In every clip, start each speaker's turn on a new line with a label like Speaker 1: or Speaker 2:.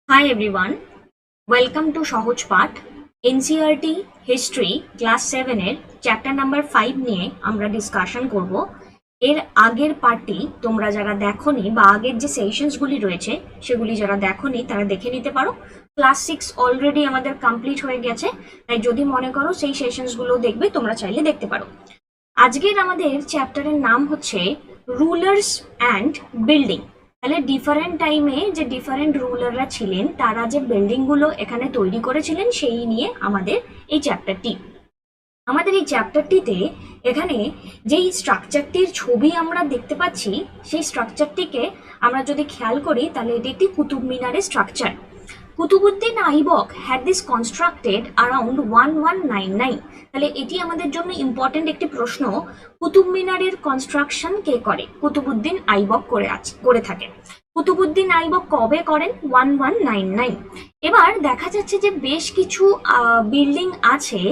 Speaker 1: Hi everyone, welcome to সহজ পাঠ NCERT history class 7 এর চ্যাপ্টার নাম্বার 5 নিয়ে আমরা ডিসকাশন করব। এর আগের পার্টটি তোমরা যারা দেখোনি বা আগের যে সেশনসগুলি রয়েছে সেগুলি যারা দেখোনি তারা দেখে নিতে পারো। ক্লাস 6 অলরেডি আমাদের কমপ্লিট হয়ে গেছে, তাই যদি মনে করো সেই সেশনসগুলো দেখবে তোমরা চাইলে দেখতে পারো। আজকের আমাদের চ্যাপ্টারের নাম হচ্ছে রুলার্স অ্যান্ড বিল্ডিং। তাহলে ডিফারেন্ট টাইমে যে ডিফারেন্ট রুলাররা ছিলেন তারা যে বিল্ডিংগুলো এখানে তৈরি করেছিলেন সেই নিয়ে আমাদের এই চ্যাপ্টারটি। আমাদের এই চ্যাপ্টারটিতে এখানে যেই স্ট্রাকচারটির ছবি আমরা দেখতে পাচ্ছি সেই স্ট্রাকচারটিকে আমরা যদি খেয়াল করি তাহলে এটি একটি কুতুব মিনারের structure. Qutubuddin Aibak had this constructed around 1199। তাহলে এটি আমাদের জন্য ইম্পর্টেন্ট একটি প্রশ্ন। কুতুব মিনারের কনস্ট্রাকশন কে করে? কুতুবুদ্দিন আইবক করে থাকে। কুতুবুদ্দিন আইবক কবে করেন? 1199। এবার দেখা যাচ্ছে যে বেশ কিছু বিল্ডিং আছে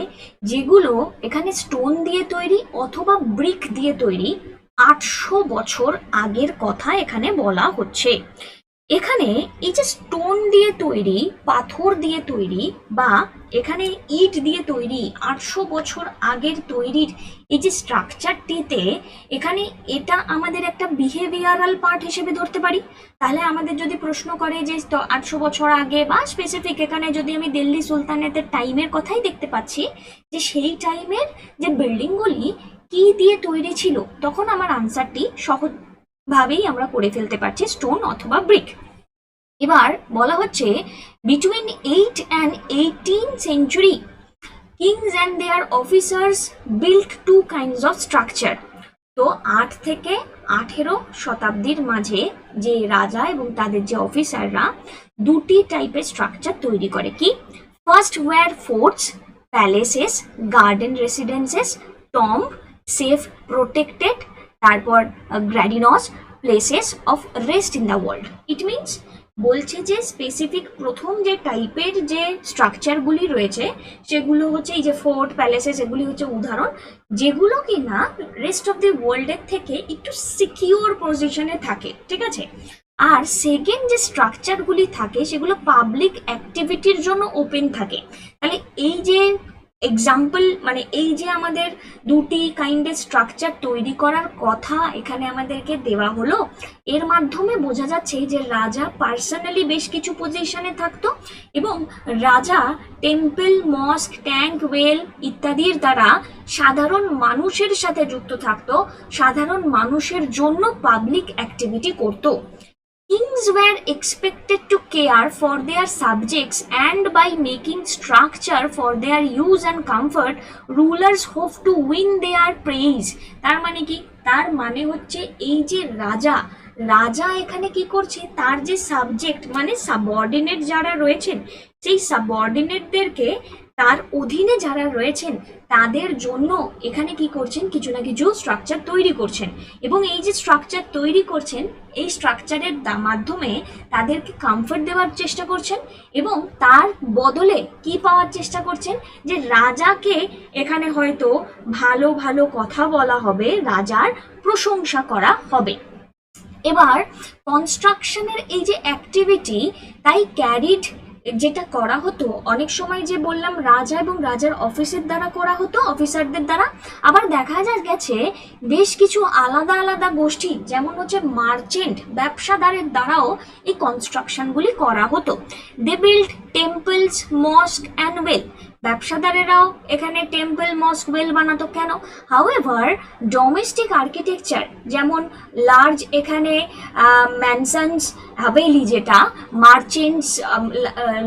Speaker 1: যেগুলো এখানে স্টোন দিয়ে তৈরি অথবা ব্রিক দিয়ে তৈরি। 800 বছর আগের কথা এখানে বলা হচ্ছে। এখানে এই যে স্টোন দিয়ে তৈরি, পাথর দিয়ে তৈরি বা এখানে ইট দিয়ে তৈরি 800 বছর আগের তৈরির এই যে স্ট্রাকচারটিতে এখানে এটা আমাদের একটা বিহেভিয়ারাল পার্ট হিসেবে ধরতে পারি। তাহলে আমাদের যদি প্রশ্ন করে যে 800 বছর আগে বা স্পেসিফিক এখানে যদি আমি দিল্লি সুলতানেতের টাইমের কথাই দেখতে পাচ্ছি যে সেই টাইমের যে বিল্ডিংগুলি কি দিয়ে তৈরি ছিল, তখন আমার আনসারটি সহজ ভাবেই আমরা করে ফেলতে পারছি স্টোন অথবা ব্রিক। এবার বলা হচ্ছে between 8 and 18th century kings and their officers built two kinds of structure। তো 8 থেকে 18 শতাব্দীর মাঝে যে রাজা এবং তাদের যে অফিসাররা দুটি টাইপের স্ট্রাকচার তৈরি করে। কি? First war forts, palaces, garden residences, tomb, safe protected, তারপর gardens, places of rest in the world. It means বলছে যে স্পেসিফিক প্রথম যে টাইপের যে স্ট্রাকচারগুলি রয়েছে সেগুলো হচ্ছে এই যে ফোর্ট, প্যালেসেস, এগুলি হচ্ছে উদাহরণ যেগুলো কিনা রেস্ট অফ দি ওয়ার্ল্ডের থেকে একটু সিকিউর পজিশনে থাকে, ঠিক আছে। আর সেকেন্ড যে স্ট্রাকচারগুলি থাকে সেগুলো পাবলিক অ্যাক্টিভিটির জন্য ওপেন থাকে। তাহলে এই যে এক্সাম্পল মানে এই যে আমাদের দুটি কাইন্ডের স্ট্রাকচার তৈরি করার কথা এখানে আমাদেরকে দেওয়া হলো, এর মাধ্যমে বোঝা যাচ্ছে যে রাজা পার্সোনালি বেশ কিছু পজিশনে থাকতো এবং রাজা টেম্পল, মস্ক, ট্যাঙ্ক, ওয়েল ইত্যাদির দ্বারা সাধারণ মানুষের সাথে যুক্ত থাকতো, সাধারণ মানুষের জন্য পাবলিক অ্যাক্টিভিটি করতো। Kings were expected to care for their subjects, and by making structure for their use and comfort, rulers hope to win their praise। তার মানে কি? তার মানে হচ্ছে এই যে রাজা এখানে কি করছে, তার যে সাবজেক্ট মানে সাবঅর্ডিনেট যারা রয়েছেন সেই সাবঅর্ডিনেটদেরকে তার অধীনে যারা রয়েছেন তাদের জন্য এখানে কি করছেন, কিছু না কিছু স্ট্রাকচার তৈরি করছেন এবং এই যে স্ট্রাকচার তৈরি করছেন এই স্ট্রাকচারের মাধ্যমে তাদেরকে কমফর্ট দেওয়ার চেষ্টা করছেন এবং তার বদলে কি পাওয়ার চেষ্টা করছেন, যে রাজাকে এখানে হয়তো ভালো ভালো কথা বলা হবে, রাজার প্রশংসা করা হবে। এবার কনস্ট্রাকশনের এই যে অ্যাক্টিভিটি তাই ক্যারিড যেটা করা হতো অনেক সময় যে বললাম রাজা এবং রাজার অফিসের দ্বারা করা হতো, অফিসারদের দ্বারা। আবার দেখা গেছে বেশ কিছু আলাদা আলাদা গোষ্ঠী যেমন হচ্ছে মার্চেন্ট, ব্যবসাদারের দ্বারাও এই কনস্ট্রাকশনগুলি করা হতো। They build temples, mosque and well. ব্যবসাদারেরাও এখানে টেম্পল, মস্ক, ওয়েল বানাতো। কেন? হাউএভার ডোমেস্টিক আর্কিটেকচার যেমন লার্জ এখানে ম্যানসনস, হাভেলি যেটা merchants,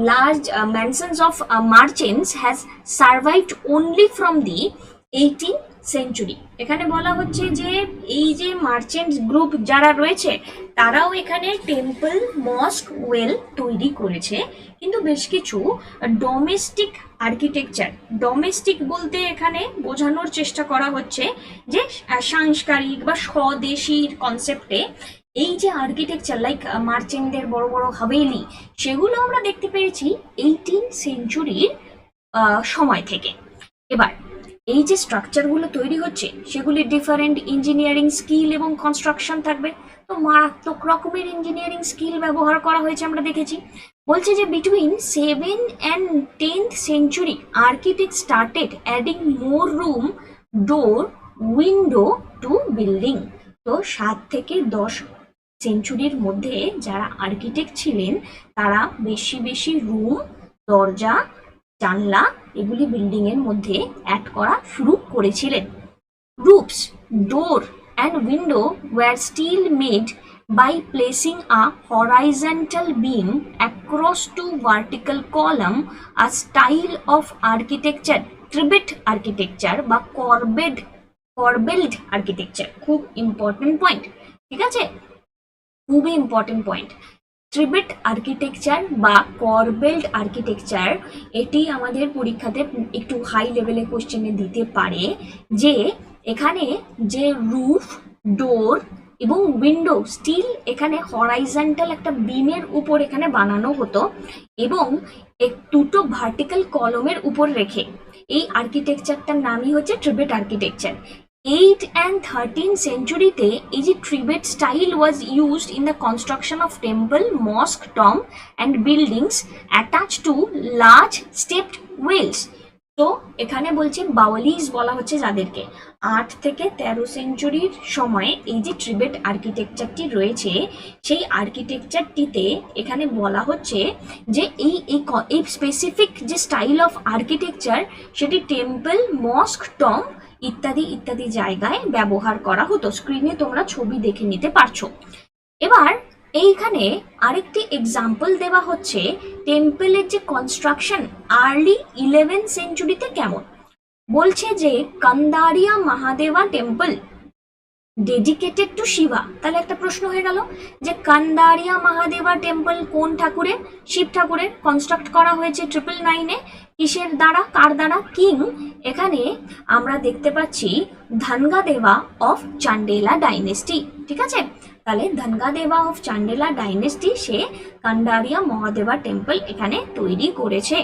Speaker 1: large mansions of merchants has survived only from the 18th century। এখানে বলা হচ্ছে যে এই যে মার্চেন্ট গ্রুপ যারা রয়েছে তারাও এখানে টেম্পল, মস্ক, ওয়েল তৈরি করেছে, কিন্তু বেশ কিছু ডোমেস্টিক আর্কিটেকচার, ডোমেস্টিক বলতে এখানে বোঝানোর চেষ্টা করা হচ্ছে যে সাংস্কারিক বা স্বদেশীর কনসেপ্টে এই যে আর্কিটেকচার লাইক মার্চেন্টদের বড় বড় হাভেলি সেগুলো আমরা দেখতে পেয়েছি 18th centuryর সময় থেকে। এবার এই যে স্ট্রাকচারগুলো তৈরি হচ্ছে সেগুলি ডিফারেন্ট ইঞ্জিনিয়ারিং স্কিল এবং কনস্ট্রাকশন থাকবে। তো মারাত্মক রকমের ইঞ্জিনিয়ারিং স্কিল ব্যবহার করা হয়েছে আমরা দেখেছি। বলছে যে between 7 and 10th century architects started adding more room, door, window to building। তো 7 থেকে 10 সেঞ্চুরির মধ্যে যারা আর্কিটেক্ট ছিলেন তারা বেশি বেশি রুম, দরজা, জানলা এগুলি বিল্ডিং এর মধ্যে অ্যাড করা শুরু করেছিলেন। Roofs, door and window were still made by placing a horizontal beam across two vertical column, a style of architecture, trivet architecture বা corbelled architecture। খুব ইম্পর্টেন্ট পয়েন্ট, ঠিক আছে, খুবই ইম্পর্টেন্ট পয়েন্ট। ট্রিবেট আর্কিটেকচার বা করবেল্ড আর্কিটেকচার, এটি আমাদের পরীক্ষাতে একটু হাই লেভেলে কোশ্চেনে দিতে পারে যে এখানে যে রুফ, ডোর এবং উইন্ডো স্টিল এখানে হরাইজন্টাল একটা বিমের উপর এখানে বানানো হতো এবং দুটো ভার্টিক্যাল কলমের উপর রেখে। এই আর্কিটেকচারটার নামই হচ্ছে ট্রিবেট আর্কিটেকচার। 8 and 13th century-তে এই যে trabeate style was used in the construction of temple, mosque, tomb and buildings attach to large stepped wells. তো এখানে বলছে বাওয়ালিজ বলা হচ্ছে যাদেরকে। 8 থেকে 13 সেঞ্চুরির সময় এই যে ট্রিবেট আর্কিটেকচারটি রয়েছে সেই আর্কিটেকচারটিতে এখানে বলা হচ্ছে যে এই স্পেসিফিক যে স্টাইল অফ আর্কিটেকচার সেটি টেম্পল, মস্ক, টম্ব ইত্যাদি ইত্যাদি জায়গায় ব্যবহার করা হতো। স্ক্রিনে তোমরা ছবি দেখে নিতে পারছো। এবার এইখানে আরেকটি এক্সাম্পল দেওয়া হচ্ছে টেম্পলের যে কনস্ট্রাকশন আর্লি 11th সেঞ্চুরিতে কেমন। বলছে যে কান্দারিয়া Mahadeva temple dedicated to Shiba. তাহলে একটা প্রশ্ন হয়ে গেল যে কান্দারিয়া মহাদেবা টেম্পল কোন ঠাকুরের? শিব ঠাকুরের। কনস্ট্রাক্ট করা হয়েছে 999-এ। কিসের দ্বারা, কার দ্বারা? কিং। এখানে আমরা দেখতে পাচ্ছি ধনগাদেবা অফ চান্ডেলা ডাইনেস্টি, ঠিক আছে। তাহলে ধনগাদেবা অফ চান্ডেলা ডাইনেস্টি সে কান্দারিয়া মহাদেবা টেম্পল এখানে তৈরি করেছে।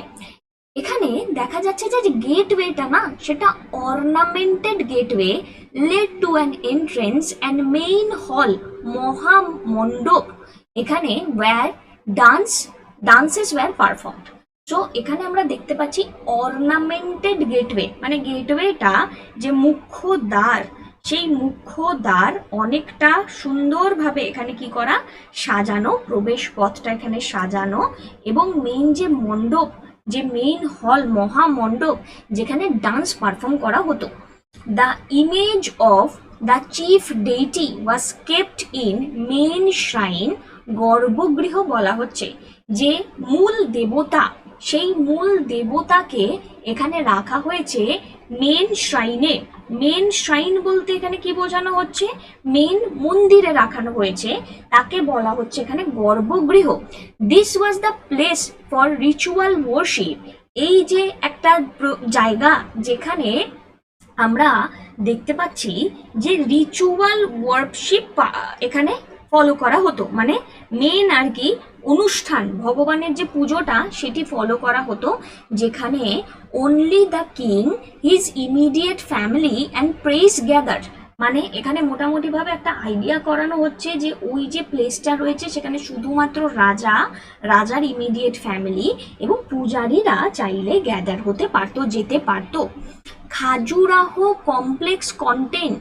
Speaker 1: এখানে দেখা যাচ্ছে যে গেটওয়েটা না সেটা ornamented gateway led to an entrance and main hall mahamandapa এখানে where dances were performed. So এখানে আমরা দেখতে পাচ্ছি অর্নামেন্টেড গেটওয়ে, মানে গেটওয়েটা যে মুখ্য দ্বার সেই মুখ্য দ্বার অনেকটা সুন্দরভাবে এখানে কি করা, সাজানো, প্রবেশ পথটা এখানে সাজানো এবং মেইন যে মণ্ডপ, যে মেইন হল মহামণ্ডপ যেখানে ডান্স পারফর্ম করা হতো। The image of the chief deity was kept in main shrine. গর্ভগৃহ বলা হচ্ছে যে মূল দেবতা, সেই মূল দেবতাকে এখানে রাখা হয়েছে মেন শ্রাইনে। মেন শ্রাইন বলতে এখানে কি বোঝানো হচ্ছে? মেন মন্দিরে রাখানো হয়েছে, তাকে বলা হচ্ছে এখানে গর্ভগৃহ। This was the place for ritual worship. এই যে একটা জায়গা যেখানে আমরা দেখতে পাচ্ছি যে রিচুয়াল ওয়ার্শিপ এখানে ফলো করা হতো, মানে মেন আর কি অনুষ্ঠান, ভগবানের যে পুজোটা সেটি ফলো করা হতো, যেখানে only the king, his immediate family and press gathered. মানে এখানে মোটামুটিভাবে একটা আইডিয়া করানো হচ্ছে যে ওই যে প্লেসটা রয়েছে সেখানে শুধুমাত্র রাজা, রাজার ইমিডিয়েট ফ্যামিলি এবং পূজারীরা চাইলে গ্যাদার হতে পারতো, যেতে পারতো। Khajuraho complex contain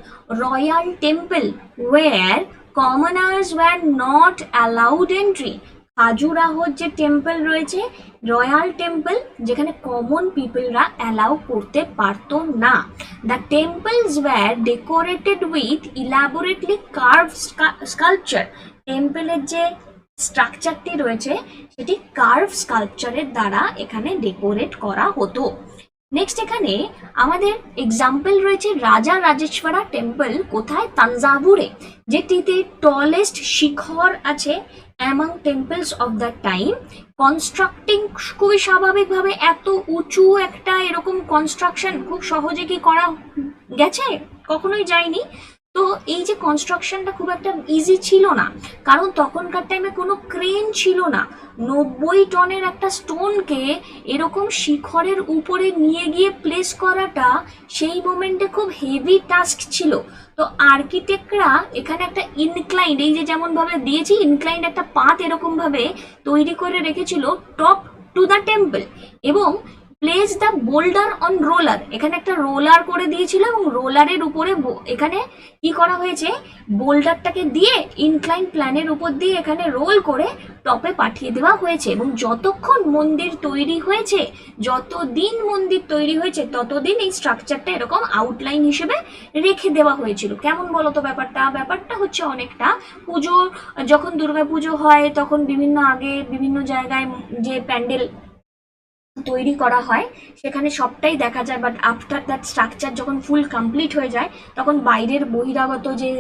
Speaker 1: royal temple were commoners were not allowed entry. খাজুরাহোর যে টেম্পল রয়েছে, রয়্যাল টেম্পল, যেখানে কমন পিপলরা অ্যালাউ করতে পারতো না। The temples were decorated with elaborately carve sculpture. টেম্পলের যে স্ট্রাকচারটি রয়েছে সেটি কার্ভ স্কাল্পচারের দ্বারা এখানে ডেকোরেট করা হতো। নেক্সট এখানে আমাদের এক্সাম্পল রয়েছে রাজা রাজেশ্বরা টেম্পল। কোথায়? তাঞ্জাভুরে, যেটিতে টলেস্ট শিখর আছে among temples of the time. Constructing খুবই স্বাভাবিকভাবে এত উঁচু একটা এরকম কনস্ট্রাকশন খুব সহজে কি করা গেছে? কখনোই যায়নি। তো এই যে কনস্ট্রাকশনটা খুব একটা ইজি ছিল না, কারণ তখনকার টাইমে কোনো ক্রেন ছিল না। 90 টনের একটা স্টোনকে এরকম শিখরের উপরে নিয়ে গিয়ে প্লেস করাটা সেই মোমেন্টে খুব হেভি টাস্ক ছিল। তো আর্কিটেক্টরা এখানে একটা ইনক্লাইন্ড, এই যে যেমন ভাবে দিয়েছি ইনক্লাইন্ড একটা পাথ এরকম ভাবে তৈরি করে রেখেছিল টপ টু দ্য টেম্পল, এবং place the boulder on roller, এখানে একটা রোলার করে দিয়েছিল এবং রোলারের উপরে এখানে কি করা হয়েছে, বোল্ডারটাকে দিয়ে ইনক্লাইন প্ল্যানের উপর দিয়ে এখানে রোল করে টপে পাঠিয়ে দেওয়া হয়েছে। এবং যতক্ষণ মন্দির তৈরি হয়েছে, যতদিন মন্দির তৈরি হয়েছে ততদিন এই স্ট্রাকচারটা এরকম আউটলাইন হিসেবে রেখে দেওয়া হয়েছিল। কেমন বলো তো ব্যাপারটা? ব্যাপারটা হচ্ছে অনেকটা পুজো, যখন দুর্গা পুজো হয় তখন বিভিন্ন আগে বিভিন্ন জায়গায় যে প্যান্ডেল তৈরি করা হয় সেখানে সবটাই দেখা যায়, বাট আফটার দ্যাট স্ট্রাকচার যখন ফুল কমপ্লিট হয়ে যায় তখন বাইরের বহিরাগত যে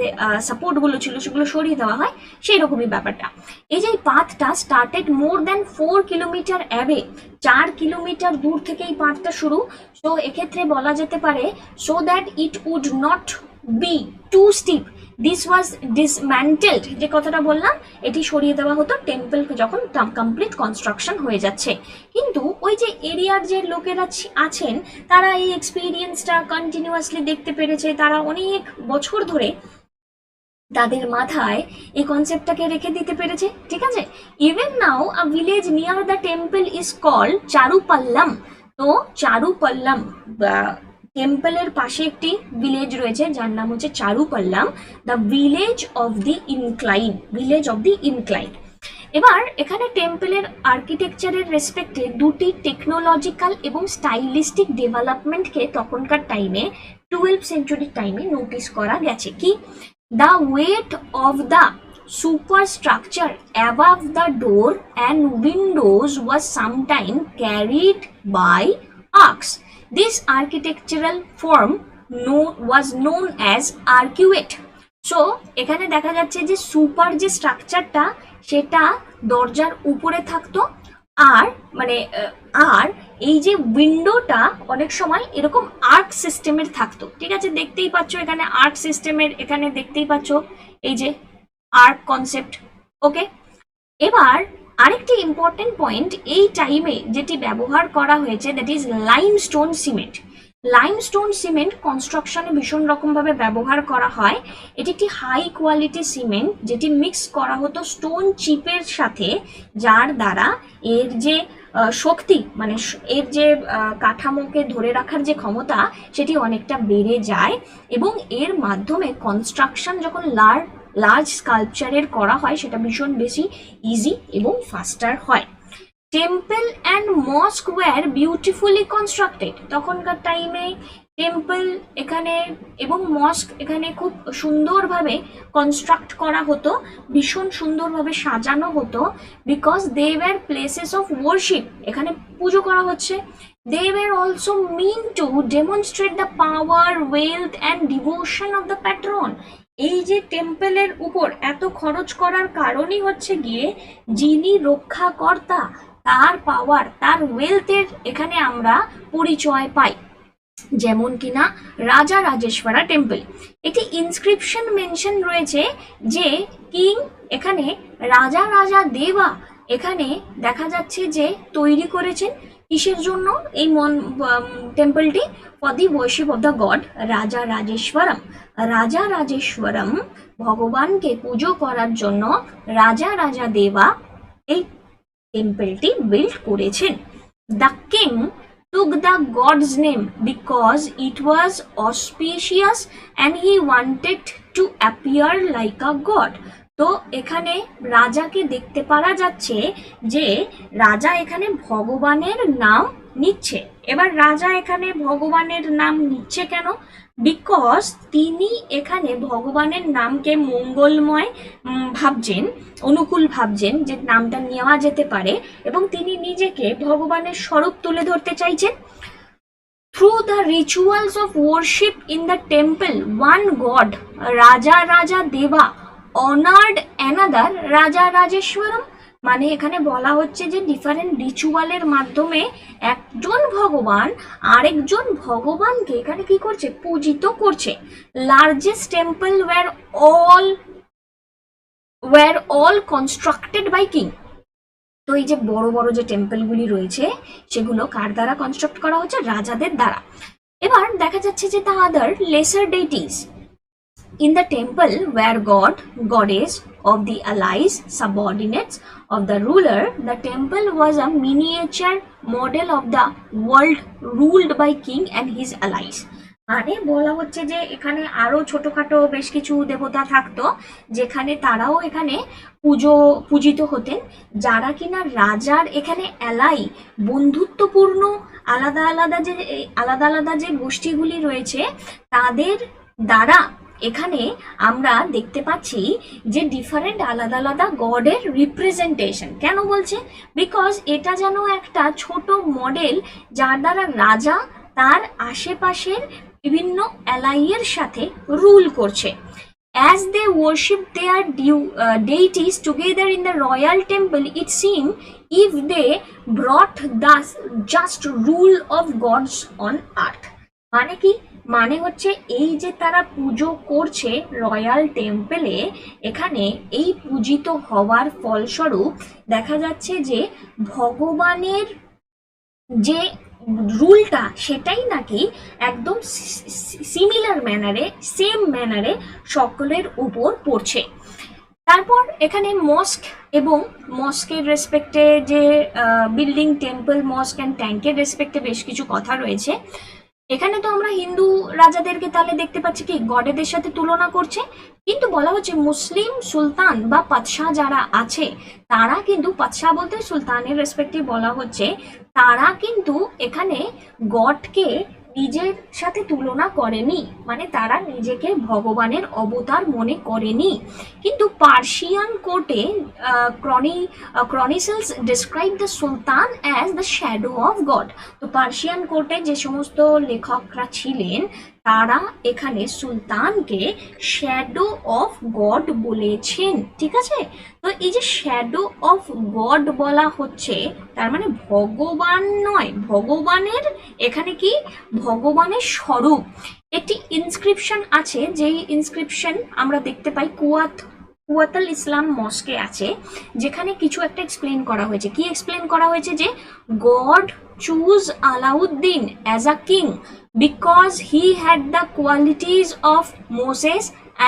Speaker 1: সাপোর্টগুলো ছিল সেগুলো সরিয়ে দেওয়া হয়, সেই রকমই ব্যাপারটা। এই যে পাথটা started more than 4 kilometre away, 4 kilometre দূর থেকে এই পাথটা শুরু। সো এক্ষেত্রে বলা যেতে পারে so that it would not be too steep this was dismantled, যে কথাটা বললাম এটি সরিয়ে দেওয়া হতো টেম্পল যখন কমপ্লিট কনস্ট্রাকশন হয়ে যাচ্ছে। কিন্তু ওই যে এরিয়ার যে লোকেরা আছেন তারা এই এক্সপিরিয়েন্সটা কন্টিনিউয়াসলি দেখতে পেরেছে, তারা অনেক বছর ধরে তাদের মাথায় এই কনসেপ্টটাকে রেখে দিতে পেরেছে, ঠিক আছে। Even now a village near the temple is called Charupallam. তো চারুপাল্লাম টেম্পলের পাশে একটি ভিলেজ রয়েছে যার নাম হচ্ছে Charupallam, the village of the incline, village of the incline. এবার এখানে টেম্পলের আর্কিটেকচারের রেসপেক্টে দুটি টেকনোলজিক্যাল এবং স্টাইলিস্টিক ডেভেলপমেন্টকে তখনকার টাইমে 12th সেঞ্চুরির টাইমে নোটিস করা গেছে। কি? The weight of the superstructure above the door and windows was sometimes carried by ox. This architectural form was known as arcuate. So এখানে দেখা যাচ্ছে যে সুপার যে স্ট্রাকচারটা সেটা দরজার উপরে থাকতো, আর মানে আর এই যে উইন্ডোটা অনেক সময় এরকম আর্ক সিস্টেমের থাকতো, ঠিক আছে। দেখতেই পাচ্ছ এখানে আর্ক সিস্টেমের, এখানে দেখতেই পাচ্ছ এই যে আর্ক কনসেপ্ট, ওকে। এবার আরেকটি ইম্পর্টেন্ট পয়েন্ট এই টাইমে যেটি ব্যবহার করা হয়েছে that is limestone cement. Limestone cement কনস্ট্রাকশনে ভীষণ রকমভাবে ব্যবহার করা হয়। এটি একটি হাই কোয়ালিটি সিমেন্ট যেটি মিক্স করা হতো স্টোন চিপের সাথে, যার দ্বারা এর যে শক্তি মানে এর যে কাঠামোকে ধরে রাখার যে ক্ষমতা সেটি অনেকটা বেড়ে যায়, এবং এর মাধ্যমে কনস্ট্রাকশন যখন লার্জ স্কাল্পচারের করা হয় সেটা ভীষণ বেশি ইজি এবং ফাস্টার হয়। Temple and mosque were beautifully constructed. তখনকার টাইমে টেম্পল এখানে এবং মস্ক এখানে খুব সুন্দরভাবে কনস্ট্রাক্ট করা হতো, ভীষণ সুন্দরভাবে সাজানো হতো, because they were places of worship, এখানে পুজো করা হচ্ছে। They were also meant to demonstrate the power, wealth and devotion of the patron. এই যে টেম্পলের উপর এত খরচ করার কারণই হচ্ছে গিয়ে যিনি রক্ষাকর্তা তার পাওয়ার, তার ওয়েলথের এখানে আমরা পরিচয় পাই। যেমন কিনা রাজা রাজেশ্বরা টেম্পল, একটি ইনস্ক্রিপশন মেনশন রয়েছে যে কিং এখানে রাজা রাজা দেবা এখানে দেখা যাচ্ছে যে তৈরি করেছেন। কিসের জন্য এই টেম্পলটি? For the worship of the god Raja Rajeshwaram. রাজা রাজেশ্বরম ভগবানকে পুজো করার জন্য রাজা রাজা দেবা এই টেম্পলটি বিল্ড করেছেন। The king took the god's name because it was auspicious and he wanted to appear like a god. তো এখানে রাজাকে দেখতে পারা যাচ্ছে যে রাজা এখানে ভগবানের নাম নিচ্ছে। এবার রাজা এখানে ভগবানের নাম নিচ্ছে কেন? বিকজ তিনি এখানে ভগবানের নামকে মঙ্গলময় ভাবছেন, অনুকূল ভাবছেন যে নামটা নেওয়া যেতে পারে, এবং তিনি নিজেকে ভগবানের স্বরূপ তুলে ধরতে চাইছেন। Through the rituals of worship in the temple, one god, Raja Raja Deva, honored another Raja Rajeshwaram. মানে এখানে বলা হচ্ছে যে ডিফারেন্ট রিচুয়ালের মাধ্যমে একজন ভগবান আরেকজন ভগবানকে এখানে কি করছে, পূজিত করছে। Largest temple were all constructed by king. তো এই যে বড় বড় যে টেম্পলগুলি রয়েছে সেগুলো কার দ্বারা কনস্ট্রাক্ট করা হচ্ছে, রাজাদের দ্বারা। এবার দেখা যাচ্ছে যে the other lesser deities in the temple were god, goddess of the allies, subordinates of the ruler. The temple was a miniature model of the world ruled by king and his allies. মানে বলা হচ্ছে যে এখানে আরো ছোটখাটো বেশ কিছু দেবতা থাকতো যেখানে তারাও এখানে পূজিত হতেন, যারা কিনা রাজার এখানে এলাই বন্ধুত্বপূর্ণ আলাদা আলাদা যে গোষ্ঠীগুলি রয়েছে তাদের দ্বারা এখানে আমরা দেখতে পাচ্ছি যে ডিফারেন্ট আলাদা আলাদা গডের রিপ্রেজেন্টেশন। কেন বলছে, বিকজ এটা যেন একটা ছোট মডেল যার দ্বারা রাজা তার আশেপাশের বিভিন্ন অ্যালাইয়ের সাথে রুল করছে। As they worship their deities together in the royal temple, it seemed if they brought thus just rule of gods on earth. মানে কি, মানে হচ্ছে এই যে তারা পুজো করছে রয়্যাল টেম্পলে, এখানে এই পূজিত হওয়ার ফলস্বরূপ দেখা যাচ্ছে যে ভগবানের যে রুলটা সেটাই নাকি একদম সিমিলার ম্যানারে, সেম ম্যানারে সকলের উপর পড়ছে। তারপর এখানে মস্ক এবং মস্কের রেসপেক্টে যে বিল্ডিং, টেম্পল, মস্ক অ্যান্ড ট্যাঙ্কের রেসপেক্টে বেশ কিছু কথা রয়েছে। এখানে তো আমরা হিন্দু রাজাদেরকে তাহলে দেখতে পাচ্ছি কি গডেদের সাথে তুলনা করছে, কিন্তু বলা হচ্ছে মুসলিম সুলতান বা পাতশাহ যারা আছে তারা কিন্তু, পাতশাহ বলতে সুলতানের রেসপেক্টে বলা হচ্ছে, তারা কিন্তু এখানে গডকে নিজের সাথে তুলনা করেনি, মানে তারা নিজেকে ভগবানের অবতার মনে করেনি। কিন্তু পার্সিয়ান কোর্টে chronicles describe the sultan as the shadow of god. তো পার্সিয়ান কোর্টে যে সমস্ত লেখকরা ছিলেন তারা এখানে সুলতানকে শ্যাডো অফ গড বলেছেন, ঠিক আছে। তো এই যে শ্যাডো অফ গড বলা হচ্ছে তার মানে ভগবান নয়, ভগবানের এখানে কি, ভগবানের স্বরূপ। একটি ইনস্ক্রিপশন আছে, যেই ইনস্ক্রিপশন আমরা দেখতে পাই কুয়াতাল ইসলাম মস্কে আছে, যেখানে কিছু একটা এক্সপ্লেন করা হয়েছে। কি এক্সপ্লেন করা হয়েছে, যে god choose Alauddin as a king because he had the qualities of Moses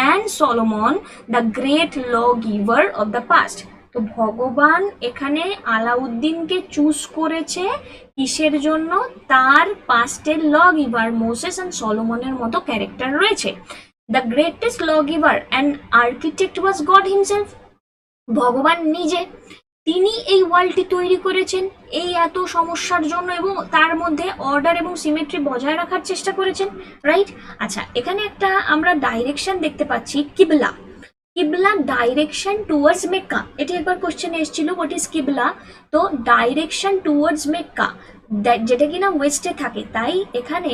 Speaker 1: and Solomon, the great lawgiver of the past. তো ভগবান এখানে আলাউদ্দিনকে চুজ করেছে কিসের জন্য, তার পাস্টের লগিভার মোসেস অ্যান্ড সলোমনের মতো ক্যারেক্টার রয়েছে। The greatest lawgiver and architect was god himself, ভগবান নিজে, তিনি এই ওয়ার্ল্ডটি তৈরি করেছেন এই এত সমস্যার জন্য, এবং তার মধ্যে অর্ডার এবং সিমেট্রি বজায় রাখার চেষ্টা করেছেন, রাইট। আচ্ছা, এখানে একটা আমরা ডাইরেকশন দেখতে পাচ্ছি, কিবলা, কিবলা ডাইরেকশন টুয়ার্ডস মেক্কা। এটি একবার কোশ্চেনে এসেছিল, হোয়াট ইজ কিবলা। তো ডাইরেকশন টুয়ার্ডস মেক্কা, যেটা কিনা ওয়েস্টে থাকে। তাই এখানে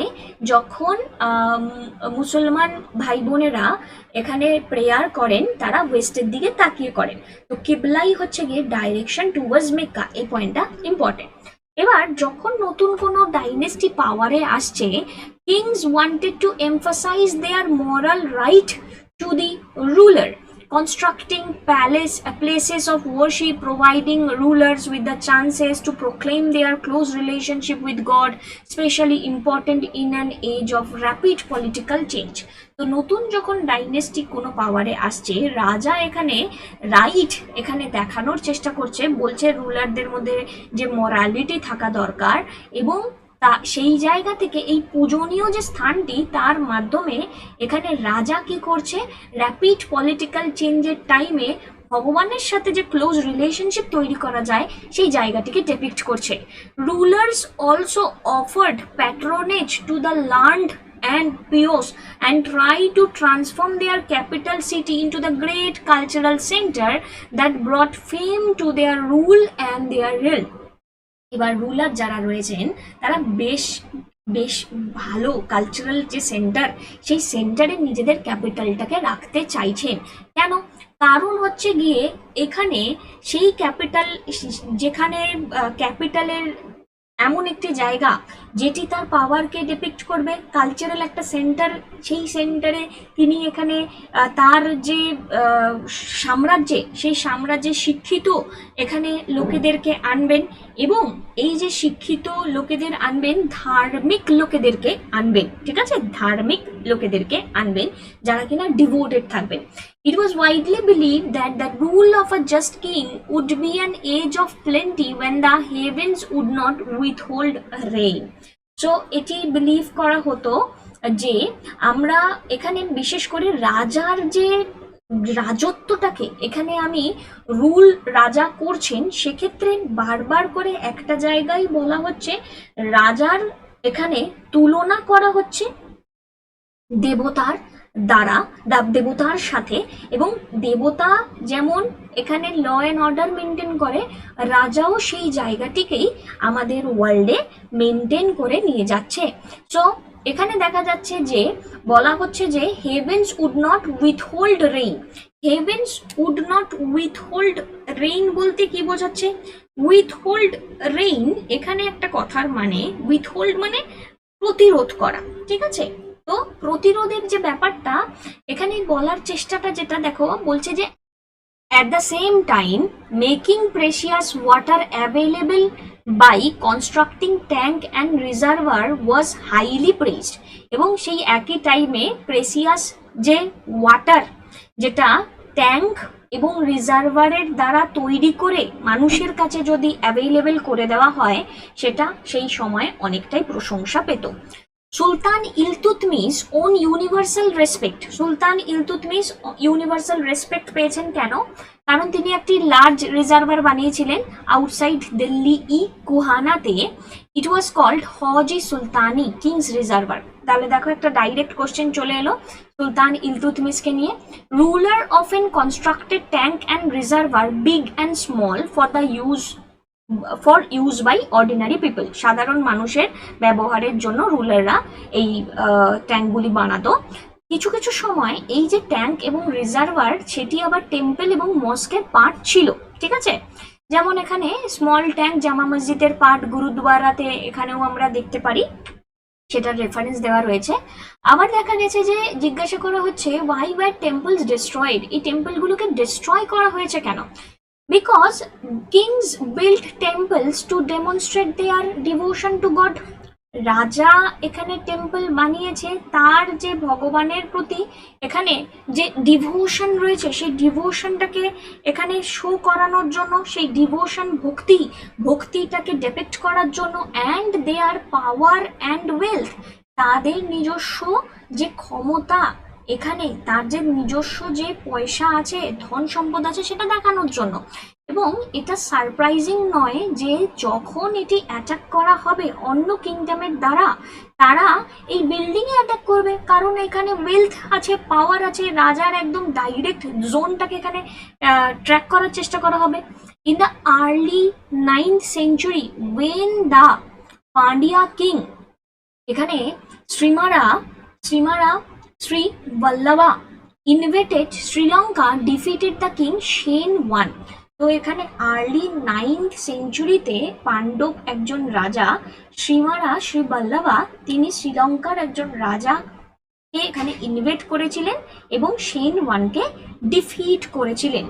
Speaker 1: যখন মুসলমান ভাই বোনেরা এখানে প্রেয়ার করেন তারা ওয়েস্টের দিকে তাকিয়ে করেন। তো কিবলাই হচ্ছে গিয়ে ডাইরেকশন টুয়ার্ডস মেক্কা, এই পয়েন্টটা ইম্পর্টেন্ট। এবার যখন নতুন কোনো ডাইনেস্টি পাওয়ারে আসছে, kings wanted to emphasize their moral right to the ruler, constructing places of worship, providing rulers with the chances to proclaim their close relationship with God, especially important in an age of rapid political change. তো নতুন যখন dynasty কোনো পাওয়ারে আসছে, রাজা এখানে right এখানে দেখানোর চেষ্টা করছে, বলছে রুলারদের মধ্যে যে মরালিটি থাকা দরকার, এবং তা সেই জায়গা থেকে এই পূজনীয় যে স্থানটি তার মাধ্যমে এখানে রাজা কি করছে, র্যাপিড পলিটিক্যাল চেঞ্জের টাইমে ভগবানের সাথে যে ক্লোজ রিলেশনশিপ তৈরি করা যায় সেই জায়গাটিকে ডেপিক্ট করছে। Rulers also offered patronage to the land and pious and try to transform their capital city into the great cultural center that brought fame to their rule and their realm. এবার ruler যারা রয়েছেন তারা বেশ বেশ ভালো cultural যে centre, সেই সেন্টারে নিজেদের ক্যাপিটালটাকে রাখতে চাইছেন। কেন, কারণ হচ্ছে গিয়ে এখানে সেই ক্যাপিটাল, যেখানে ক্যাপিটালের এমন একটি জায়গা যেটি তার পাওয়ারকে ডিপিক্ট করবে, কালচারাল একটা সেন্টার, সেই সেন্টারে তিনি এখানে তার যে সাম্রাজ্যে, সেই সাম্রাজ্যে শিক্ষিত এখানে লোকেদেরকে আনবেন, এবং এই যে শিক্ষিত লোকেদের আনবেন, ধার্মিক লোকেদেরকে আনবেন, ঠিক আছে, ধার্মিক লোকেদেরকে আনবেন যারা কিনা ডিভোটেড থাকবেন। It was widely believed that the rule of a just king would be an age of plenty when the heavens would not withhold rain. So এটি বিলিভ করা হতো যে আমরা এখানে বিশেষ করে রাজার যে রাজত্বটাকে এখানে আমি রুল রাজা করছেন, সেক্ষেত্রে বারবার করে একটা জায়গায় বলা হচ্ছে রাজার এখানে তুলনা করা হচ্ছে দেবতার দ্বারা, দেবতার সাথে, এবং দেবতা যেমন এখানে ল অ্যান্ড অর্ডার মেনটেন করে, রাজাও সেই জায়গাটিকেই আমাদের ওয়ার্ল্ডে মেনটেন করে নিয়ে যাচ্ছে। সো এখানে দেখা যাচ্ছে যে বলা হচ্ছে যে heavens would not withhold rain. Heavens would not withhold rain বলতে কি বোঝাচ্ছে? উইথহোল্ড রেইন এখানে একটা কথার মানে, উইথহোল্ড মানে প্রতিরোধ করা, ঠিক আছে। তো প্রতিরোধের যে ব্যাপারটা এখানে বলার চেষ্টাটা যেটা দেখো, বলছে যে at the same time making precious water available by constructing tank and reservoir was highly praised, এবং সেই একই টাইমে প্রেসিয়াস যে ওয়াটার, যেটা ট্যাঙ্ক এবং রিজার্ভারের দ্বারা তৈরি করে মানুষের কাছে যদি অ্যাভেলেবেল করে দেওয়া হয়, সেটা সেই সময় অনেকটাই প্রশংসা পেত। Sultan Iltutmish won universal respect. Sultan Iltutmish universal respect পেয়েছেন কেন? কারণ তিনি একটি লার্জ রিজার্ভার বানিয়েছিলেন আউটসাইড দিল্লি কুহানাতে। It was called Hauz-i Sultani king's reservoir. তাহলে দেখো একটা ডাইরেক্ট কোশ্চেন চলে এলো সুলতান ইলতুৎমিশকে নিয়ে। Ruler often constructed tank and reservoir big and small for use by ordinary people. সাধারণ মানুষের ব্যবহারের জন্য রুলাররা এই ট্যাঙ্কগুলি বানাতো। কিছু কিছু সময় এই যে ট্যাঙ্ক এবং রিজার্ভার, সেটি আবার টেম্পল এবং মস্কের পার্ট ছিল, ঠিক আছে। যেমন এখানে স্মল ট্যাঙ্ক জামা মসজিদের পার্ট, গুরুদ্বারাতে এখানেও আমরা দেখতে পারি, সেটার রেফারেন্স দেওয়া রয়েছে। আবার দেখা গেছে যে জিজ্ঞাসা করা হচ্ছে ওয়াই ওয়ার টেম্পলস ডিস্ট্রয়েড, এই টেম্পলগুলোকে ডিস্ট্রয় করা হয়েছে কেন? Because kings built temples to demonstrate their devotion to God. রাজা এখানে টেম্পল বানিয়েছে তার যে ভগবানের প্রতি এখানে যে ডিভোশন রয়েছে, সেই ডিভোশনটাকে এখানে শো করানোর জন্য, সেই ডিভোশন ভক্তিটাকে ডেপিক্ট করার জন্য, and their power and wealth, তাদের নিজস্ব যে ক্ষমতা, এখানে তার যে নিজস্ব যে পয়সা আছে, ধন সম্পদ আছে, সেটা দেখানোর জন্য। এবং এটা সারপ্রাইজিং নয় যে যখন এটি অ্যাটাক করা হবে অন্য কিংডমের দ্বারা, তারা এই বিল্ডিংয়ে অ্যাটাক করবে, কারণ এখানে ওয়েলথ আছে, পাওয়ার আছে, রাজার একদম ডাইরেক্ট জোনটাকে এখানে ট্র্যাক করার চেষ্টা করা হবে। In the early 9th century when the Pandya king, এখানে Srimara Sri Vallava invaded Sri Lanka, defeated the king Shen I. তো এখানে আর্লি 9th সেঞ্চুরিতে পাণ্ডব একজন রাজা শ্রী বল্লভা, তিনি শ্রীলঙ্কার একজন রাজাকে এখানে ইনভেট করেছিলেন এবং সেন ওয়ানকে ডিফিট করেছিলেন।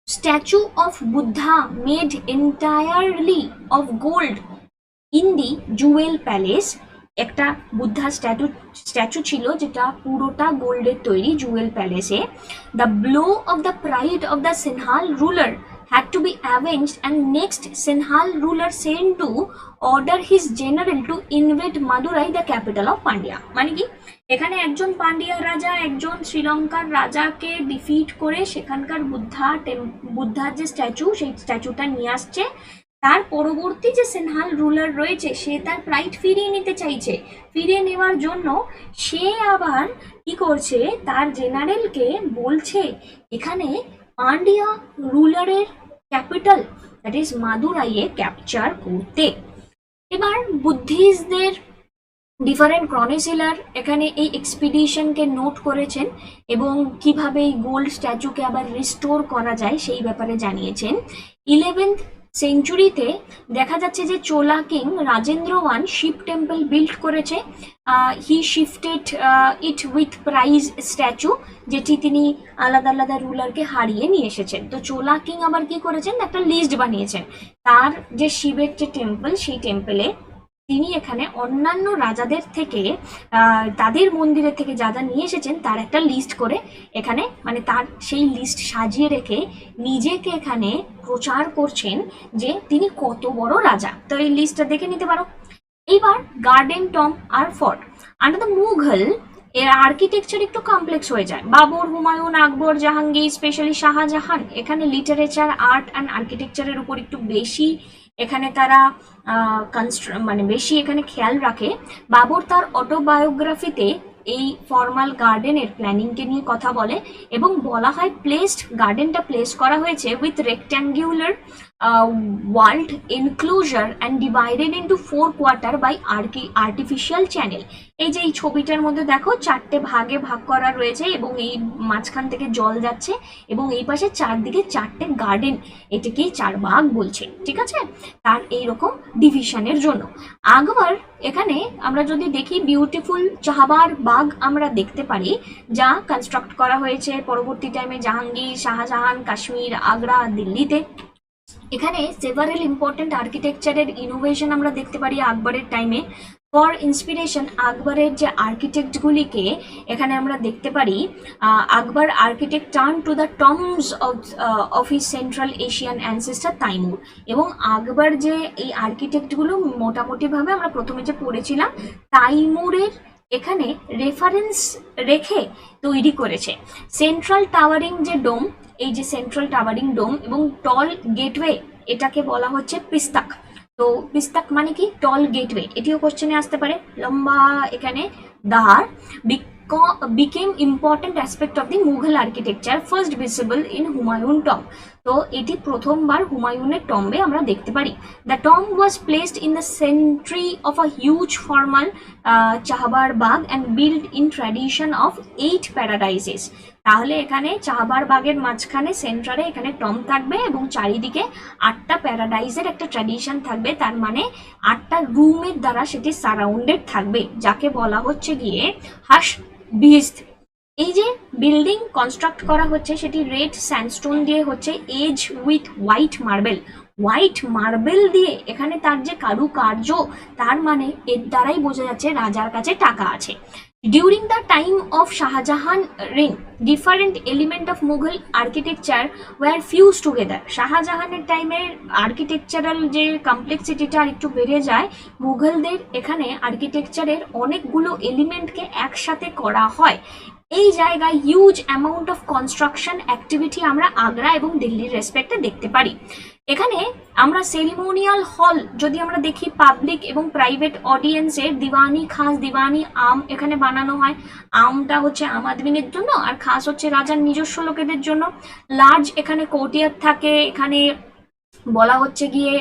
Speaker 1: Statue of Buddha made entirely of gold in the jewel palace, একটা বুদ্ধা স্ট্যাচু ছিল যেটা পুরোটা গোল্ডের তৈরি জুয়েল প্যালেসে। The blow of the pride of the Sinhala ruler had to be avenged, and next Sinhal ruler sent to order his general to invade Madurai, the capital of Pandya. মানে কি, এখানে একজন পান্ডিয়া রাজা একজন শ্রীলঙ্কার রাজাকে ডিফিট করে সেখানকার বুদ্ধার যে স্ট্যাচু, সেই স্ট্যাচুটা নিয়ে আসছে। তার পরবর্তী যে সিনহাল রুলার রয়েছে, সে তার প্রাইড ফিরিয়ে নিতে চাইছে। ফিরিয়ে নেওয়ার জন্য সে আবার কি করছে, তার জেনারেলকে বলছে এখানে পান্ডিয়া রুলারের ক্যাপিটাল দ্যাট ইজ মাদুরাইয়ে ক্যাপচার করতে। এবার বুদ্ধিস্টদের ডিফারেন্ট ক্রনিসিলার এখানে এই এক্সপিডিশনকে নোট করেছেন এবং কিভাবে এই গোল্ড স্ট্যাচুকে আবার রিস্টোর করা যায় সেই ব্যাপারে জানিয়েছেন। 11th সেঞ্চুরিতে দেখা যাচ্ছে যে Chola king Rajendra one Shiva temple build করেছে। He shifted it with prize statue, যেটি তিনি আলাদা আলাদা রুলারকে হারিয়ে নিয়ে এসেছেন। তো চোলা কিং আবার কি করেছেন, একটা লিস্ট বানিয়েছেন তার যে শিবের যে টেম্পল, সেই টেম্পলে তিনি এখানে অন্যান্য রাজাদের থেকে তাদের মন্দিরের থেকে যা যা নিয়ে এসেছেন তার একটা লিস্ট করে এখানে, মানে তার সেই লিস্ট সাজিয়ে রেখে নিজেকে এখানে প্রচার করছেন যে তিনি কত বড় রাজা। তো এই লিস্টটা দেখে নিতে পারো। এইবার গার্ডেন টম আর ফর্ট আন্ডার দ্য মুঘল এর আর্কিটেকচার একটু কমপ্লেক্স হয়ে যায়। বাবর, হুমায়ুন, আকবর, জাহাঙ্গীর, স্পেশালি শাহজাহান এখানে লিটারেচার, আর্ট অ্যান্ড আর্কিটেকচারের উপর একটু বেশি এখানে তারা মানে বেশি এখানে খেয়াল রাখে। বাবর তার অটোবায়োগ্রাফিতে এই ফর্মাল গার্ডেনের প্ল্যানিংকে নিয়ে কথা বলে এবং বলা হয় গার্ডেনটা প্লেস করা হয়েছে with rectangular walled enclosure and divided into 4 quarter by artificial channel. এই যে এই ছবিটার মধ্যে দেখো 4টে ভাগে ভাগ করা রয়েছে এবং এই মাঝখান থেকে জল যাচ্ছে এবং এই পাশে চারদিকে 4টে গার্ডেন, এটাকেই 4 বাগ বলছে, ঠিক আছে, তার এইরকম ডিভিশনের জন্য। আকবর এখানে আমরা যদি দেখি বিউটিফুল চাহবার বাগ আমরা দেখতে পারি, যা কনস্ট্রাক্ট করা হয়েছে পরবর্তী টাইমে জাহাঙ্গীর, শাহজাহান, কাশ্মীর, আগ্রা, দিল্লিতে। এখানে সেভারেল ইম্পর্টেন্ট আর্কিটেকচারের ইনোভেশন আমরা দেখতে পারি আকবরের টাইমে। ফর ইন্সপিরেশন আকবরের যে আর্কিটেক্টগুলিকে এখানে আমরা দেখতে পারি, Akbar architect turn to the tombs of his central Asian ancestor Timur. এবং আকবর যে এই আর্কিটেক্টগুলো মোটামুটিভাবে আমরা প্রথমে যে পড়েছিলাম তাইমুরের এখানে রেফারেন্স রেখে তৈরি করেছে। সেন্ট্রাল টাওয়ারিং যে ডোম, এই যে সেন্ট্রাল টাওয়ারিং ডোম এবং টল গেটওয়ে, এটাকে বলা হচ্ছে পিস্তাক। তো পিস্তাক মানে কি, টল গেটওয়ে, এটিও কোশ্চেনে আসতে পারে। লম্বা এখানে দাহার became important aspect of the Mughal architecture first visible in Humayun tomb। তো এটি প্রথমবার হুমায়ুনের টম্বে আমরা দেখতে পারি। The tomb was placed in the centre of a huge formal chahar bagh and build in tradition of 8 paradises. তাহলে এখানে চাহবার বাগের মাঝখানে সেন্টারে এখানে টম্ব থাকবে এবং চারিদিকে 8টা প্যারাডাইজের একটা ট্র্যাডিশন থাকবে, তার মানে 8টা রুমের দ্বারা সেটি সারাউন্ডেড থাকবে, যাকে বলা হচ্ছে গিয়ে হাস বিহিস্ত। এই যে বিল্ডিং কনস্ট্রাক্ট করা হচ্ছে সেটি রেড স্যান্ডস্টোন দিয়ে হচ্ছে, এজ উইথ হোয়াইট মার্বেল দিয়ে এখানে তার যে কারুকার্য, তার মানে এর দ্বারাই বোঝা যাচ্ছে রাজার কাছে টাকা আছে। During the time of Shahjahan reign, different element of Mughal architecture were fused together. শাহজাহানের টাইমে আর্কিটেকচারাল যে কমপ্লেক্সিটিটা একটু বেড়ে যায়, মুঘলদের এখানে আর্কিটেকচারের অনেকগুলো এলিমেন্টকে একসাথে করা হয়। এই জায়গায় huge amount of construction activity আমরা আগ্রা এবং দিল্লির রেসপেক্টে দেখতে পারি। এখানে আমরা সেরিমোনিয়াল হল যদি আমরা দেখি, পাবলিক এবং প্রাইভেট অডিয়েন্সের দিওয়ানি, খাস দিওয়ানি আম এখানে বানানো হয়। আমটা হচ্ছে আম আদমিনের জন্য আর খাস হচ্ছে রাজার নিজস্ব লোকেদের জন্য। লার্জ এখানে কোর্টিয়ার থাকে, এখানে বলা হচ্ছে গিয়ে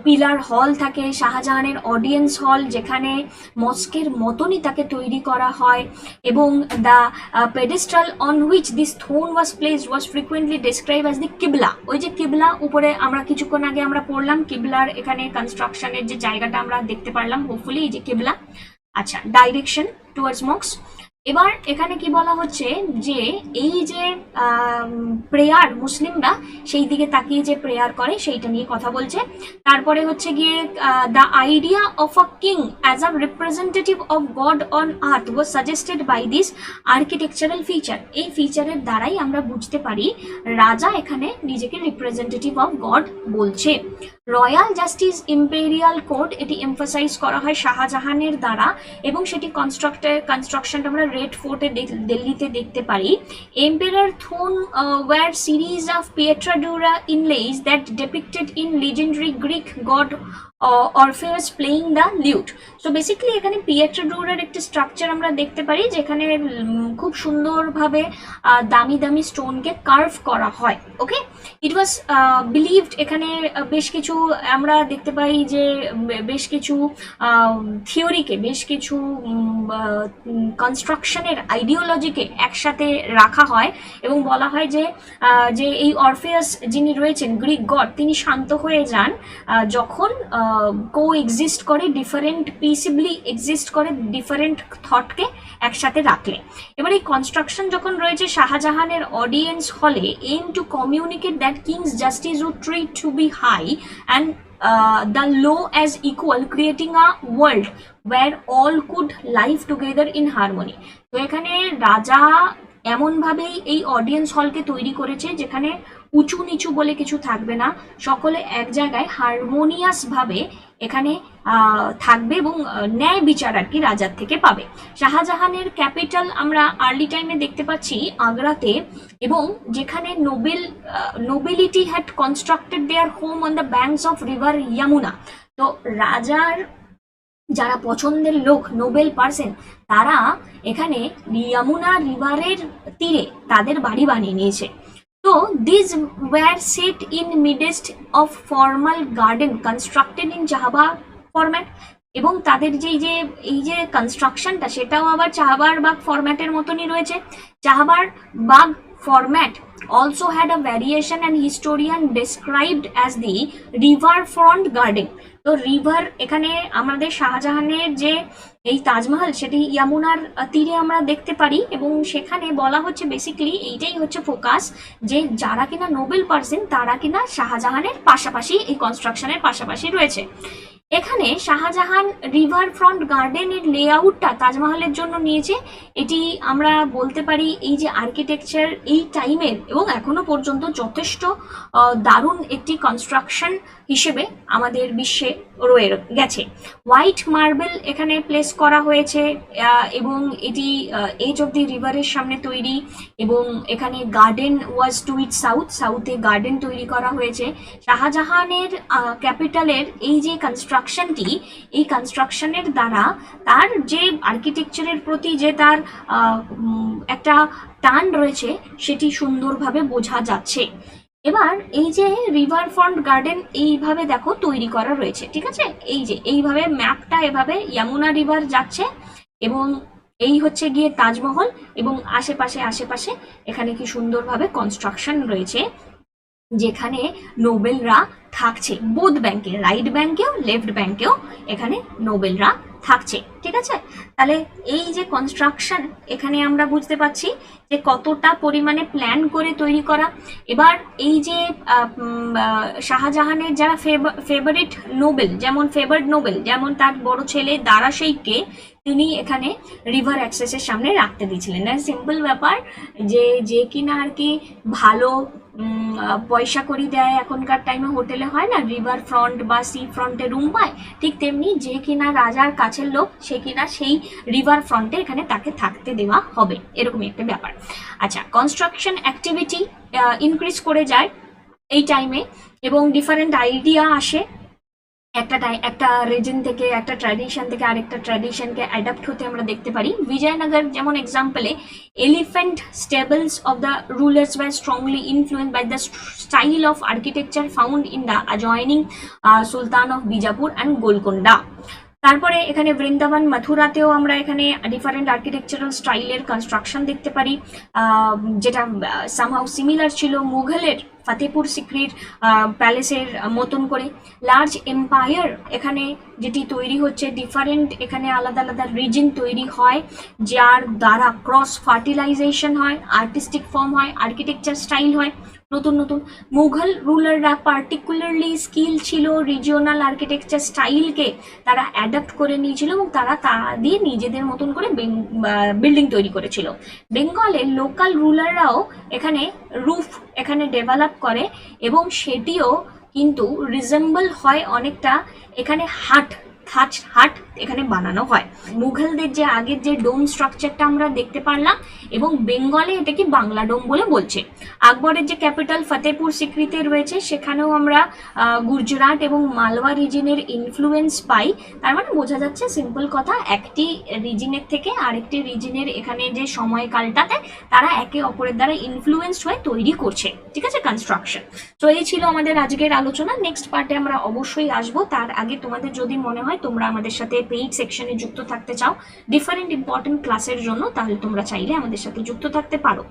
Speaker 1: পিলার হল থাকে, শাহজাহানের অডিয়েন্স হল যেখানে মস্কের মতনই তাকে তৈরি করা হয়। এবং the pedestal on which this throne was placed was frequently describe as the qibla. ওই যে কিবলা উপরে আমরা কিছুক্ষণ আগে আমরা পড়লাম, কিবলার এখানে কনস্ট্রাকশনের যে জায়গাটা আমরা দেখতে পারলাম, হোপফুলি এই যে কিবলা। আচ্ছা, ডাইরেকশন টুয়ার্ডস মস্ক। এবার এখানে কি বলা হচ্ছে যে এই যে প্রেয়ার, মুসলিমরা সেই দিকে তাকিয়ে যে প্রেয়ার করে সেইটা নিয়ে কথা বলছে। তারপরে হচ্ছে গিয়ে the idea of a king as a representative of God on earth was suggested by this architectural feature. এই ফিচারের দ্বারাই আমরা বুঝতে পারি রাজা এখানে নিজেকে রিপ্রেজেন্টেটিভ অফ গড বলছে। রয়্যাল জাস্টিস ইম্পেরিয়াল কোর্ট, এটি এমফাসাইজ করা হয় শাহজাহানের দ্বারা এবং সেটি কনস্ট্রাকশনটা আমরা রেড ফোর্টে দিল্লিতে দেখতে পারি, empire throne were series of pietra dura inlays that depicted in legendary Greek god Orpheus playing the lute. So basically এখানে পিয়েট্রাডুরার একটি স্ট্রাকচার আমরা দেখতে পারি যেখানে খুব সুন্দরভাবে দামি দামি স্টোনকে কার্ভ করা হয়। ওকে, ইট ওয়াজ বিলিভড, এখানে বেশ কিছু আমরা দেখতে পাই যে বেশ কিছু থিওরিকে, বেশ কিছু কনস্ট্রাকশনের আইডিওলজিকে একসাথে রাখা হয় এবং বলা হয় যে যে এই অরফেয়াস যিনি রয়েছেন গ্রিক গড, তিনি শান্ত হয়ে যান যখন কো এক্সিস্ট করে, ডিফারেন্ট পিসিবলি এক্সিস্ট করে ডিফারেন্ট থটকে একসাথে রাখলে। এবার এই কনস্ট্রাকশন যখন রয়েছে শাহজাহানের অডিয়েন্স হলে, aim to communicate that king's justice would treat to be high and the low as equal, creating a world where all could live together in harmony. তো এখানে রাজা এমনভাবেই এই অডিয়েন্স হলকে তৈরি করেছে যেখানে উঁচু নিচু বলে কিছু থাকবে না, সকলে এক জায়গায় হারমোনিয়াস ভাবে এখানে থাকবে এবং ন্যায় বিচার আর কি রাজার থেকে পাবে। শাহজাহানের ক্যাপিটাল আমরা আর্লি টাইমে দেখতে পাচ্ছি আগ্রাতে, এবং যেখানে nobility had constructed their home on the banks of river Yamuna. তো রাজার যারা পছন্দের লোক, নোবেল পার্সন, তারা এখানে ইয়ামুনা রিভারের তীরে তাদের বাড়ি বানিয়ে নিয়েছে। তো this were set in midst of formal garden constructed in chahar bagh format, এবং তাদের এই যে কনস্ট্রাকশনটা সেটাও আবার চাহাবার বাগ ফরম্যাটের মতনই রয়েছে। চাহাবার bug format also had a variation and historian described as the river front garden. তো রিভার, এখানে আমাদের শাহজাহানের যে এই তাজমহল সেটি ইয়ামুনার তীরে আমরা দেখতে পারি, এবং সেখানে বলা হচ্ছে বেসিক্যালি এইটাই হচ্ছে ফোকাস, যে যারা কিনা নোবেল পার্সন তারা কিনা শাহজাহানের পাশাপাশি, এই কনস্ট্রাকশনের পাশাপাশি রয়েছে। এখানে শাহজাহান রিভার ফ্রন্ট গার্ডেনের লেআউটটা তাজমহলের জন্য নিয়েছে। এটি আমরা বলতে পারি এই যে আর্কিটেকচার এই টাইমের এবং এখনো পর্যন্ত যথেষ্ট দারুণ একটি কনস্ট্রাকশন হিসেবে আমাদের বিশ্বে রয়ে গেছে। হোয়াইট মার্বেল এখানে প্লেস করা হয়েছে এবং এটি এজ অফ দি রিভারের সামনে তৈরি, এবং এখানে গার্ডেন ওয়াজ টু ইট সাউথে গার্ডেন তৈরি করা হয়েছে। শাহজাহানের ক্যাপিটালের এই যে কনস্ট্রাকশনটি, এই কনস্ট্রাকশনের দ্বারা তার যে আর্কিটেকচারের প্রতি যে তার একটা টান রয়েছে সেটি সুন্দরভাবে বোঝা যাচ্ছে। এবার এই যে রিভার ফ্রন্ট গার্ডেন এইভাবে দেখো তৈরি করা রয়েছে, ঠিক আছে, এই যে এইভাবে ম্যাপটা এভাবে যমুনা রিভার যাচ্ছে এবং এই হচ্ছে গিয়ে তাজমহল, এবং আশেপাশে এখানে কি সুন্দরভাবে কনস্ট্রাকশন রয়েছে যেখানে নোবেলরা থাকছে, বোথ ব্যাংকে, রাইট ব্যাংকেও লেফট ব্যাংকেও এখানে নোবেলরা থাকছে, ঠিক আছে। তাহলে এই যে কনস্ট্রাকশন এখানে আমরা বুঝতে পারছি যে কতটা পরিমাণে প্ল্যান করে তৈরি করা। এবার এই যে শাহজাহানের যারা ফেভারিট নোবেল, ফেভারিট নোবেল যেমন তার বড় ছেলে দারা শেখকে তিনি এখানে রিভার অ্যাক্সেসের সামনে রাখতে দিয়েছিলেন। না সিম্পল ব্যাপার, যে কিনা আর কি ভালো পয়সা করি দেয় এখনকার টাইমে হোটেলে হয় না, রিভার ফ্রন্ট বা সি ফ্রন্টে রুম পায়, ঠিক তেমনি যে কিনা রাজার কাছের লোক সে কিনা সেই রিভার ফ্রন্টে এখানে তাকে থাকতে দেওয়া হবে, এরকমই একটা ব্যাপার। আচ্ছা, কনস্ট্রাকশন অ্যাক্টিভিটি ইনক্রিজ করে যায় এই টাইমে এবং ডিফারেন্ট আইডিয়া আসে একটা রিজন থেকে, একটা ট্র্যাডিশন থেকে আরেকটা ট্র্যাডিশনকে অ্যাডাপ্ট হতে আমরা দেখতে পারি। বিজয়নগর যেমন এক্সাম্পলে, elephant stables of the rulers were strongly influenced by the style of architecture found in the adjoining sultan of Bijapur and Golconda. তারপরে এখানে বৃন্দাবন মথুরাতেও আমরা এখানে ডিফারেন্ট আর্কিটেকচারাল স্টাইলের কনস্ট্রাকশন দেখতে পারি, যেটা সামহাউ সিমিলার ছিল মুঘলের ফতেপুর সিক্রির প্যালেসের মতন করে। লার্জ এম্পায়ার এখানে যেটি তৈরি হচ্ছে, ডিফারেন্ট এখানে আলাদা আলাদা রিজন তৈরি হয় যার দ্বারা ক্রস ফার্টিলাইজেশন হয়, আর্টিস্টিক ফর্ম হয়, আর্কিটেকচার স্টাইল হয় নতুন নতুন। মুঘল রুলাররা পার্টিকুলারলি স্কিল ছিল রিজিওনাল আর্কিটেকচার স্টাইলকে তারা অ্যাডাপ্ট করে নিয়েছিল এবং তারা তা দিয়ে নিজেদের মতন করে বিল্ডিং তৈরি করেছিল। বেঙ্গলের লোকাল রুলাররাও এখানে রুফ এখানে ডেভেলপ করে এবং সেটিও কিন্তু রিজেম্বল হয় অনেকটা এখানে হাট এখানে বানানো হয়। মুঘলদের যে আগের যে ডোম স্ট্রাকচারটা আমরা দেখতে পারলাম, এবং বেঙ্গলে এটাকে বাংলা ডোম বলে বলছে। আকবরের যে ক্যাপিটাল ফতেপুর সিক্রিতে রয়েছে, সেখানেও আমরা গুজরাট এবং মালওয়া রিজনের ইনফ্লুয়েন্স পাই। তার মানে বোঝা যাচ্ছে সিম্পল কথা, একটি রিজনের থেকে আরেকটি রিজনের এখানে যে সময়কালটাতে তারা একে অপরের দ্বারা ইনফ্লুয়েন্সড হয়ে তৈরি করছে, ঠিক আছে, কনস্ট্রাকশন। তো এই ছিল আমাদের আজকের আলোচনা। নেক্সট পার্টে আমরা অবশ্যই আসবো। তার আগে তোমাদের যদি মনে হয় তোমরা আমাদের সাথে পেইড সেকশনে যুক্ত থাকতে চাও ডিফারেন্ট ইম্পর্টেন্ট ক্লাসের জন্য, তাহলে তোমরা চাইলে আমাদের সাথে যুক্ত থাকতে পারো।